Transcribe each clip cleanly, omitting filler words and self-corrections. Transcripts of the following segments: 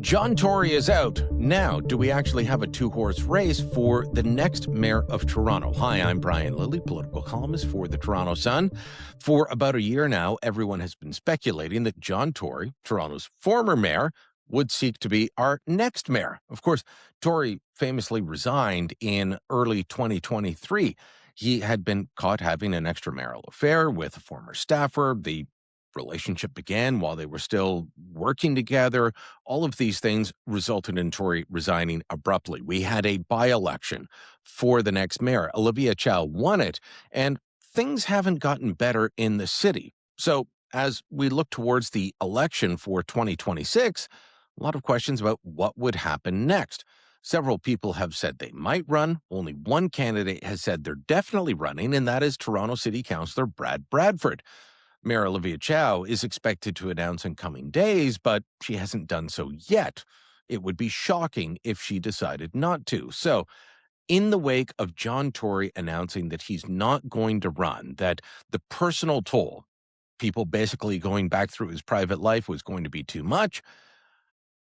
John Tory is out. Now, do we actually have a two-horse race for the next mayor of Toronto? Hi, I'm Brian Lilley, political columnist for the Toronto Sun. For about a year now, everyone has been speculating that John Tory, Toronto's former mayor, would seek to be our next mayor. Of course, Tory famously resigned in early 2023. He had been caught having an extramarital affair with a former staffer. The relationship began while they were still working together. All of these things resulted in Tory resigning abruptly. We had a by-election for the next mayor. Olivia Chow won it, and things haven't gotten better in the city. So as we look towards the election for 2026, a lot of questions about what would happen next. Several people have said they might run. Only one candidate has said they're definitely running, and that is Toronto City Councillor Brad Bradford. Mayor Olivia Chow is expected to announce in coming days, but she hasn't done so yet. It would be shocking if she decided not to. So, in the wake of John Tory announcing that he's not going to run, that the personal toll, people basically going back through his private life, was going to be too much,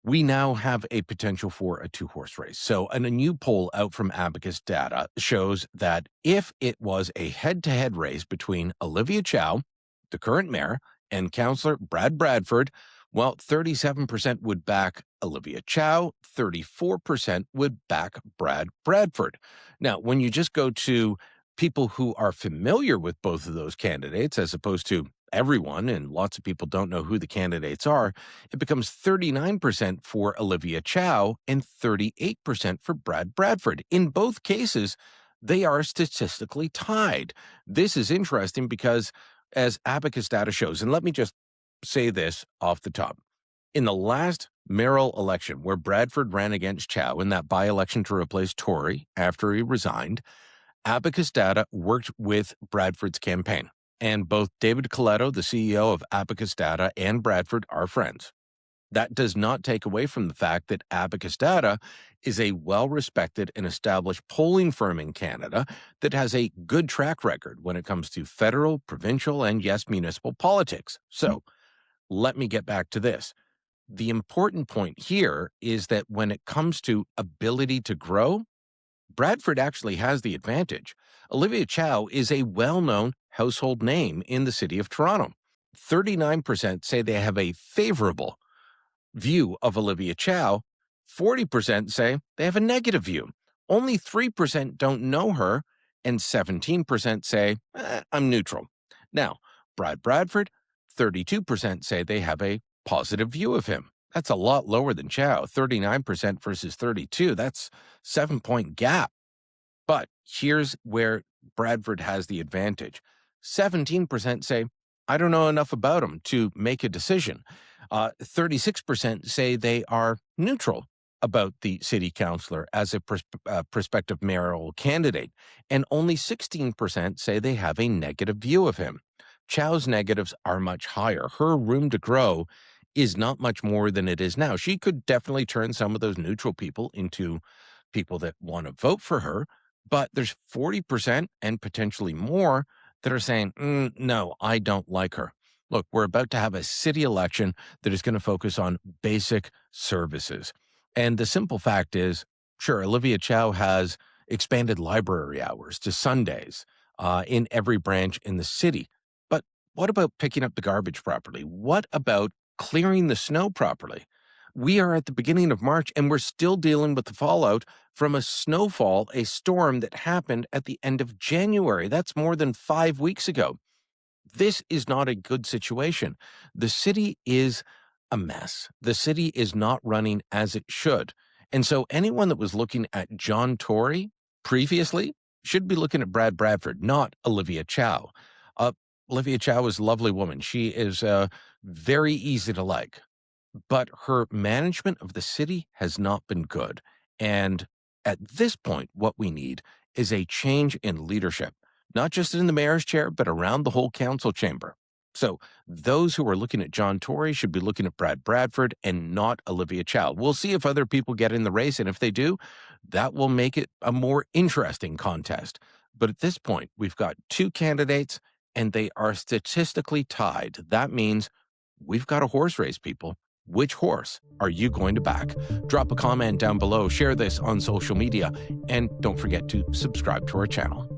we now have a potential for a two-horse race. So, and a new poll out from Abacus Data shows that if it was a head-to-head race between Olivia Chow, the current mayor, and Councillor Brad Bradford, well, 37% would back Olivia Chow, 34% would back Brad Bradford. Now, when you just go to people who are familiar with both of those candidates, as opposed to everyone, and lots of people don't know who the candidates are, it becomes 39% for Olivia Chow and 38% for Brad Bradford. In both cases, they are statistically tied. This is interesting because, as Abacus Data shows, and let me just say this off the top, in the last mayoral election where Bradford ran against Chow in that by-election to replace Tory after he resigned, Abacus Data worked with Bradford's campaign. And both David Coletto, the CEO of Abacus Data, and Bradford are friends. That does not take away from the fact that Abacus Data is a well-respected and established polling firm in Canada that has a good track record when it comes to federal, provincial, and yes, municipal politics. So let me get back to this. The important point here is that when it comes to ability to grow, Bradford actually has the advantage. Olivia Chow is a well-known household name in the city of Toronto. 39% say they have a favorable view of Olivia Chow. 40% say they have a negative view. Only 3% don't know her, and 17% say, I'm neutral. Now, Brad Bradford, 32% say they have a positive view of him. That's a lot lower than Chow, 39% versus 32. That's 7-point gap. But here's where Bradford has the advantage. 17% say, I don't know enough about him to make a decision. 36% say they are neutral about the city councillor as a prospective mayoral candidate, and only 16% say they have a negative view of him. Chow's negatives are much higher. Her room to grow is not much more than it is now. She could definitely turn some of those neutral people into people that want to vote for her, but there's 40% and potentially more that are saying, no, I don't like her. Look, we're about to have a city election that is going to focus on basic services. And the simple fact is, sure, Olivia Chow has expanded library hours to Sundays in every branch in the city. But what about picking up the garbage properly? What about clearing the snow properly? We are at the beginning of March, and we're still dealing with the fallout from a snowfall, a storm that happened at the end of January. That's more than 5 weeks ago. This is not a good situation. The city is a mess. The city is not running as it should. And so anyone that was looking at John Tory previously should be looking at Brad Bradford, not Olivia Chow. Olivia Chow is a lovely woman. She is very easy to like. But her management of the city has not been good. And at this point, what we need is a change in leadership, not just in the mayor's chair, but around the whole council chamber. So those who are looking at John Tory should be looking at Brad Bradford and not Olivia Chow. We'll see if other people get in the race, and if they do, that will make it a more interesting contest. But at this point, we've got two candidates, and they are statistically tied. That means we've got a horse race, people. Which horse are you going to back? Drop a comment down below, share this on social media, and don't forget to subscribe to our channel.